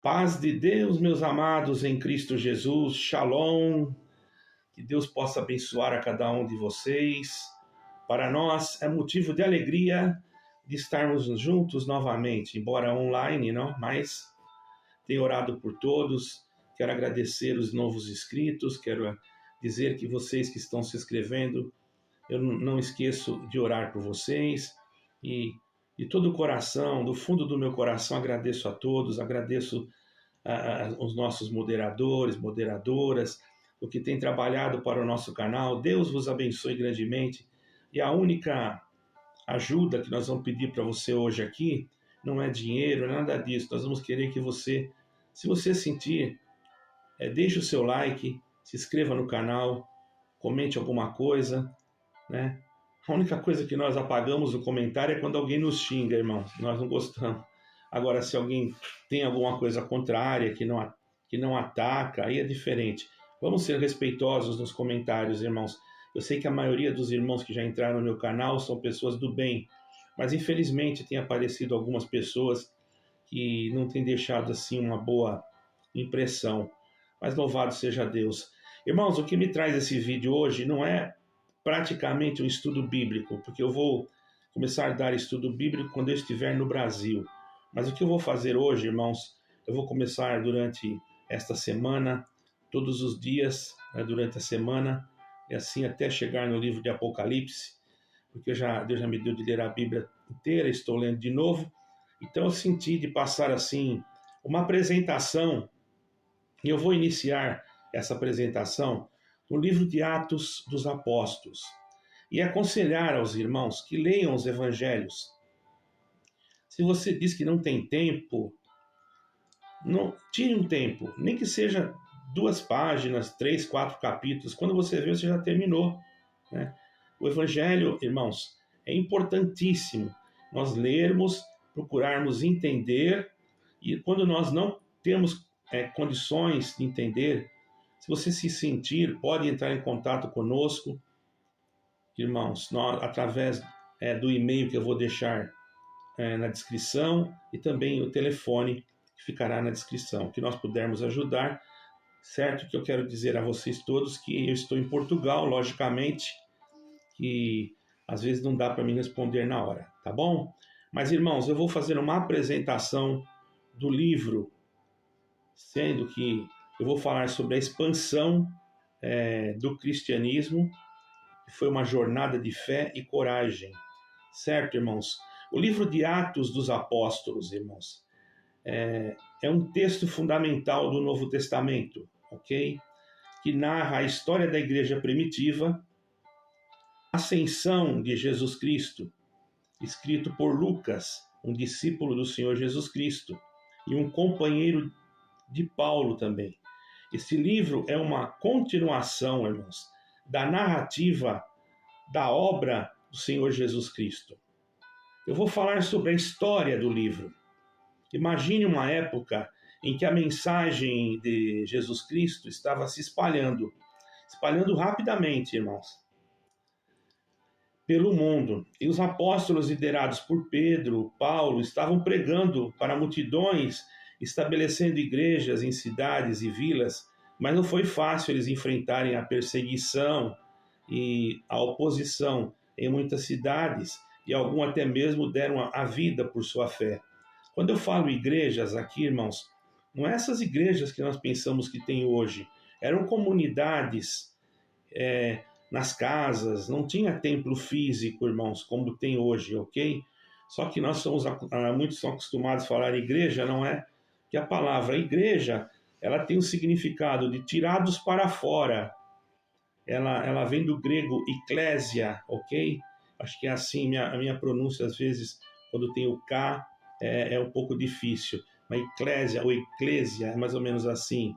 Paz de Deus, meus amados em Cristo Jesus, Shalom, que Deus possa abençoar a cada um de vocês. Para nós é motivo de alegria de estarmos juntos novamente, embora online, não, mas tenho orado por todos, quero agradecer os novos inscritos, quero dizer que vocês que estão se inscrevendo, eu não esqueço de orar por vocês e de todo o coração, do fundo do meu coração, agradeço a todos, agradeço os nossos moderadores, moderadoras, o que tem trabalhado para o nosso canal. Deus vos abençoe grandemente. E a única ajuda que nós vamos pedir para você hoje aqui não é dinheiro, nada disso. Nós vamos querer que você, se você sentir, deixe o seu like, se inscreva no canal, comente alguma coisa, né? A única coisa que nós apagamos no comentário é quando alguém nos xinga, irmãos. Nós não gostamos. Agora, se alguém tem alguma coisa contrária, que não ataca, aí é diferente. Vamos ser respeitosos nos comentários, irmãos. Eu sei que a maioria dos irmãos que já entraram no meu canal são pessoas do bem, mas infelizmente tem aparecido algumas pessoas que não têm deixado assim uma boa impressão. Mas louvado seja Deus. Irmãos, o que me traz esse vídeo hoje não é praticamente um estudo bíblico, porque eu vou começar a dar estudo bíblico quando eu estiver no Brasil. Mas o que eu vou fazer hoje, irmãos, eu vou começar durante esta semana, todos os dias, durante a semana, e assim até chegar no livro de Apocalipse, porque Deus já me deu de ler a Bíblia inteira, estou lendo de novo. Então eu senti de passar assim uma apresentação, e eu vou iniciar essa apresentação no livro de Atos dos Apóstolos, e aconselhar aos irmãos que leiam os evangelhos. Se você diz que não tem tempo, não, tire um tempo, nem que seja 2 páginas, 3, 4 capítulos. Quando você vê, você já terminou, né? O Evangelho, irmãos, é importantíssimo nós lermos, procurarmos entender, e quando nós não temos condições de entender, se você se sentir, pode entrar em contato conosco, irmãos, através do e-mail que eu vou deixar na descrição, e também o telefone que ficará na descrição, que nós pudermos ajudar, certo? Que eu quero dizer a vocês todos que eu estou em Portugal, logicamente, que às vezes não dá para me responder na hora, tá bom? Mas, irmãos, eu vou fazer uma apresentação do livro, sendo que eu vou falar sobre a expansão do cristianismo, que foi uma jornada de fé e coragem, certo, irmãos? O livro de Atos dos Apóstolos, irmãos, é um texto fundamental do Novo Testamento, ok? Que narra a história da igreja primitiva, a ascensão de Jesus Cristo, escrito por Lucas, um discípulo do Senhor Jesus Cristo, e um companheiro de Paulo também. Esse livro é uma continuação, irmãos, da narrativa da obra do Senhor Jesus Cristo. Eu vou falar sobre a história do livro. Imagine uma época em que a mensagem de Jesus Cristo estava se espalhando rapidamente, irmãos, pelo mundo. E os apóstolos, liderados por Pedro, Paulo, estavam pregando para multidões, estabelecendo igrejas em cidades e vilas, mas não foi fácil eles enfrentarem a perseguição e a oposição em muitas cidades, e alguns até mesmo deram a vida por sua fé. Quando eu falo igrejas aqui, irmãos, não é essas igrejas que nós pensamos que tem hoje. Eram comunidades nas casas, não tinha templo físico, irmãos, como tem hoje, ok? Só que muitos são acostumados a falar igreja, não é? Que a palavra igreja, ela tem um significado de tirados para fora. Ela vem do grego eclésia, ok? Acho que é assim, a minha pronúncia às vezes, quando tem o K, é um pouco difícil. Mas eclésia ou eclésia é mais ou menos assim.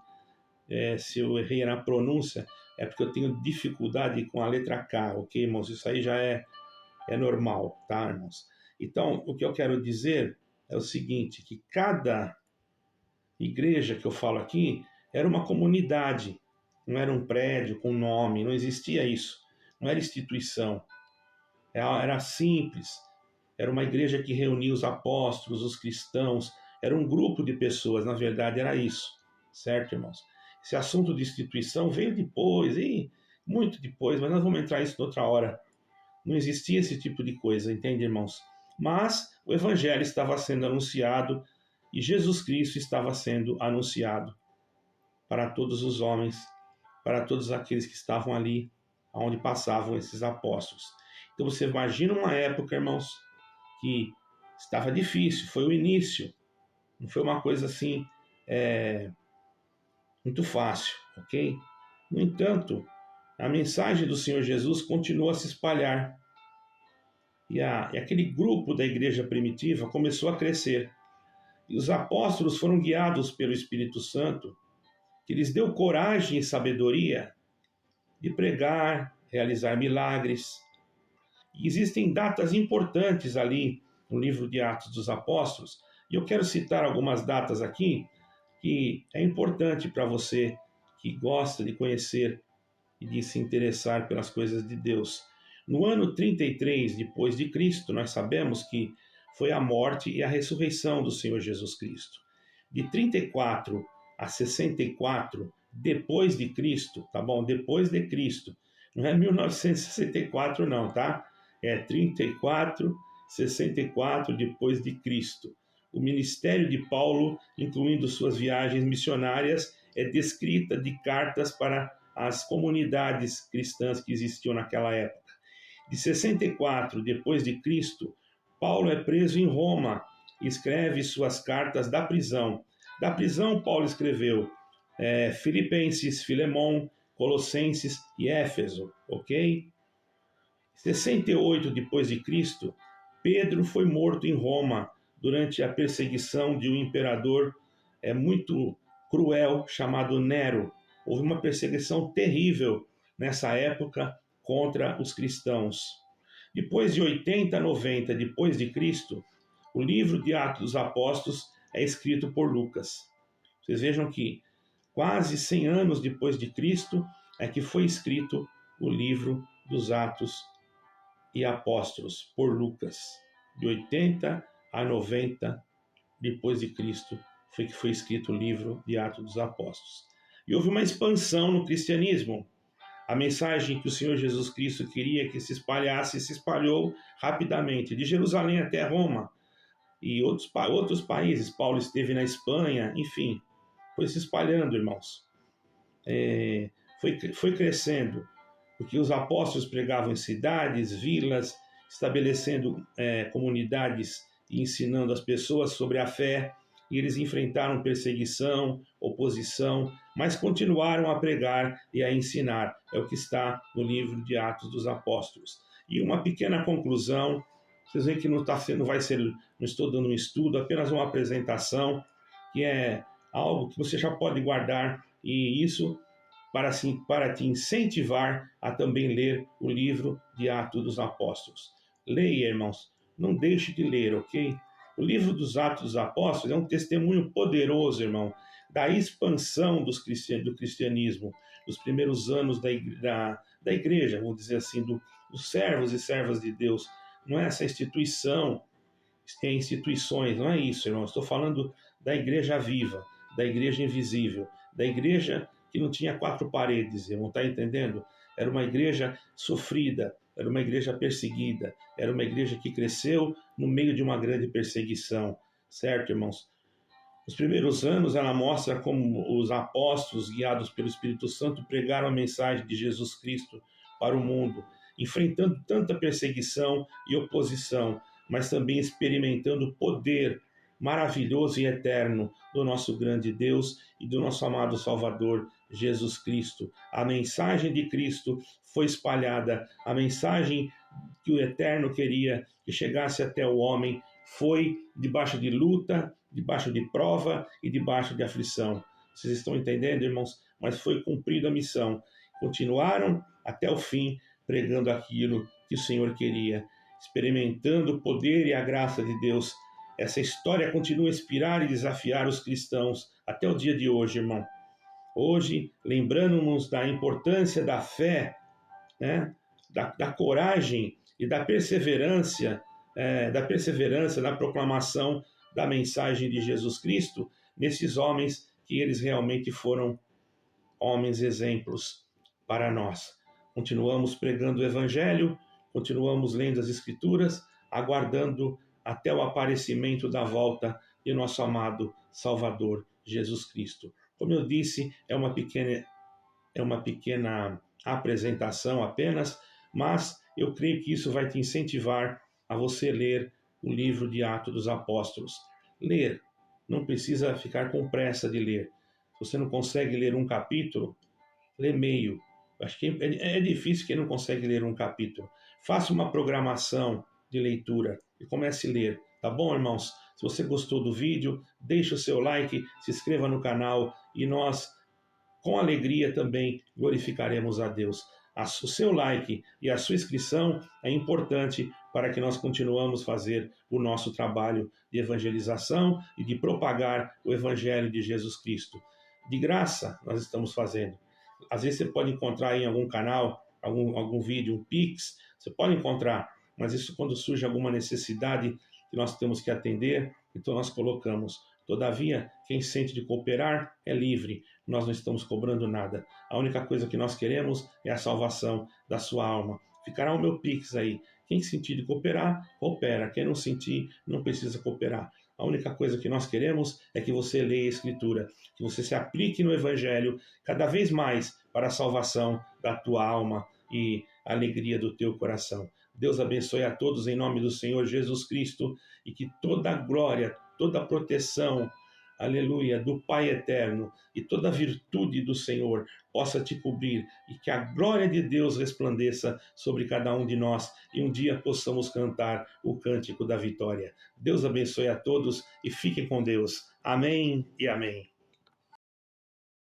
Se eu errei na pronúncia, é porque eu tenho dificuldade com a letra K, ok, irmãos? Isso aí já é normal, tá, irmãos? Então, o que eu quero dizer é o seguinte, que cada igreja que eu falo aqui era uma comunidade, não era um prédio com nome, não existia isso, não era instituição, era simples, era uma igreja que reunia os apóstolos, os cristãos, era um grupo de pessoas, na verdade era isso, certo, irmãos? Esse assunto de instituição veio depois, e muito depois, mas nós vamos entrar nisso noutra hora. Não existia esse tipo de coisa, entende, irmãos? Mas o Evangelho estava sendo anunciado e Jesus Cristo estava sendo anunciado para todos os homens, para todos aqueles que estavam ali, onde passavam esses apóstolos. Então você imagina uma época, irmãos, que estava difícil, foi o início, não foi uma coisa assim muito fácil, ok? No entanto, a mensagem do Senhor Jesus continuou a se espalhar e aquele grupo da igreja primitiva começou a crescer. E os apóstolos foram guiados pelo Espírito Santo, que lhes deu coragem e sabedoria de pregar, realizar milagres. E existem datas importantes ali no livro de Atos dos Apóstolos, e eu quero citar algumas datas aqui que é importante para você que gosta de conhecer e de se interessar pelas coisas de Deus. No ano 33 depois de Cristo, nós sabemos que foi a morte e a ressurreição do Senhor Jesus Cristo. De 34 a 64 depois de Cristo, tá bom? Depois de Cristo. Não é 1964 não, tá? É 34, 64 depois de Cristo. O ministério de Paulo, incluindo suas viagens missionárias, é descrita de cartas para as comunidades cristãs que existiam naquela época. De 64 depois de Cristo, Paulo é preso em Roma e escreve suas cartas da prisão. Da prisão, Paulo escreveu Filipenses, Filemão, Colossenses e Éfeso, ok? 68 depois de Cristo, Pedro foi morto em Roma durante a perseguição de um imperador muito cruel chamado Nero. Houve uma perseguição terrível nessa época contra os cristãos. Depois de 80 a 90 depois de Cristo, o livro de Atos dos Apóstolos é escrito por Lucas. Vocês vejam que quase 100 anos depois de Cristo é que foi escrito o livro dos Atos e Apóstolos por Lucas. De 80 a 90 depois de Cristo foi que foi escrito o livro de Atos dos Apóstolos. E houve uma expansão no cristianismo. A mensagem que o Senhor Jesus Cristo queria que se espalhasse se espalhou rapidamente, de Jerusalém até Roma e outros países. Paulo esteve na Espanha, enfim, foi se espalhando, irmãos. Foi crescendo, porque os apóstolos pregavam em cidades, vilas, estabelecendo comunidades e ensinando as pessoas sobre a fé. E eles enfrentaram perseguição, oposição, mas continuaram a pregar e a ensinar. É o que está no livro de Atos dos Apóstolos. E uma pequena conclusão, vocês veem que não estou dando um estudo, apenas uma apresentação, que é algo que você já pode guardar, e isso para te incentivar a também ler o livro de Atos dos Apóstolos. Leia, irmãos, não deixe de ler, ok? O livro dos Atos dos Apóstolos é um testemunho poderoso, irmão, da expansão do cristianismo, dos primeiros anos da igreja, vamos dizer assim, dos servos e servas de Deus. Não é essa instituição, tem instituições, não é isso, irmão. Estou falando da igreja viva, da igreja invisível, da igreja que não tinha quatro paredes, irmão, está entendendo? Era uma igreja sofrida, era uma igreja perseguida, era uma igreja que cresceu no meio de uma grande perseguição, certo, irmãos? Nos primeiros anos, ela mostra como os apóstolos, guiados pelo Espírito Santo, pregaram a mensagem de Jesus Cristo para o mundo, enfrentando tanta perseguição e oposição, mas também experimentando o poder maravilhoso e eterno do nosso grande Deus e do nosso amado Salvador, Jesus Cristo. A mensagem de Cristo foi espalhada, a mensagem que o Eterno queria que chegasse até o homem foi debaixo de luta, debaixo de prova e debaixo de aflição. Vocês estão entendendo, irmãos? Mas foi cumprida a missão. Continuaram até o fim pregando aquilo que o Senhor queria, experimentando o poder e a graça de Deus. Essa história continua a inspirar e desafiar os cristãos até o dia de hoje, irmão. Hoje, lembrando-nos da importância da fé, né? da coragem e da perseverança na proclamação da mensagem de Jesus Cristo nesses homens que eles realmente foram homens exemplos para nós. Continuamos pregando o Evangelho, continuamos lendo as Escrituras, aguardando até o aparecimento da volta de nosso amado Salvador Jesus Cristo. Como eu disse, é uma pequena apresentação apenas, mas eu creio que isso vai te incentivar a você ler o livro de Atos dos Apóstolos. Ler, não precisa ficar com pressa de ler. Se você não consegue ler um capítulo, lê meio. Acho que é difícil quem não consegue ler um capítulo. Faça uma programação de leitura e comece a ler. Tá bom, irmãos? Se você gostou do vídeo, deixe o seu like, se inscreva no canal e nós, com alegria também, glorificaremos a Deus. O seu like e a sua inscrição é importante para que nós continuemos a fazer o nosso trabalho de evangelização e de propagar o Evangelho de Jesus Cristo. De graça nós estamos fazendo. Às vezes você pode encontrar em algum canal, algum vídeo, um Pix, você pode encontrar, mas isso quando surge alguma necessidade que nós temos que atender, então nós colocamos. Todavia, quem sente de cooperar é livre, nós não estamos cobrando nada. A única coisa que nós queremos é a salvação da sua alma. Ficará o meu Pix aí. Quem sentir de cooperar, coopera. Quem não sentir, não precisa cooperar. A única coisa que nós queremos é que você leia a Escritura, que você se aplique no Evangelho cada vez mais para a salvação da tua alma e a alegria do teu coração. Deus abençoe a todos em nome do Senhor Jesus Cristo e que toda a glória, toda a proteção, aleluia, do Pai eterno e toda a virtude do Senhor possa te cobrir e que a glória de Deus resplandeça sobre cada um de nós e um dia possamos cantar o cântico da vitória. Deus abençoe a todos e fiquem com Deus. Amém e amém.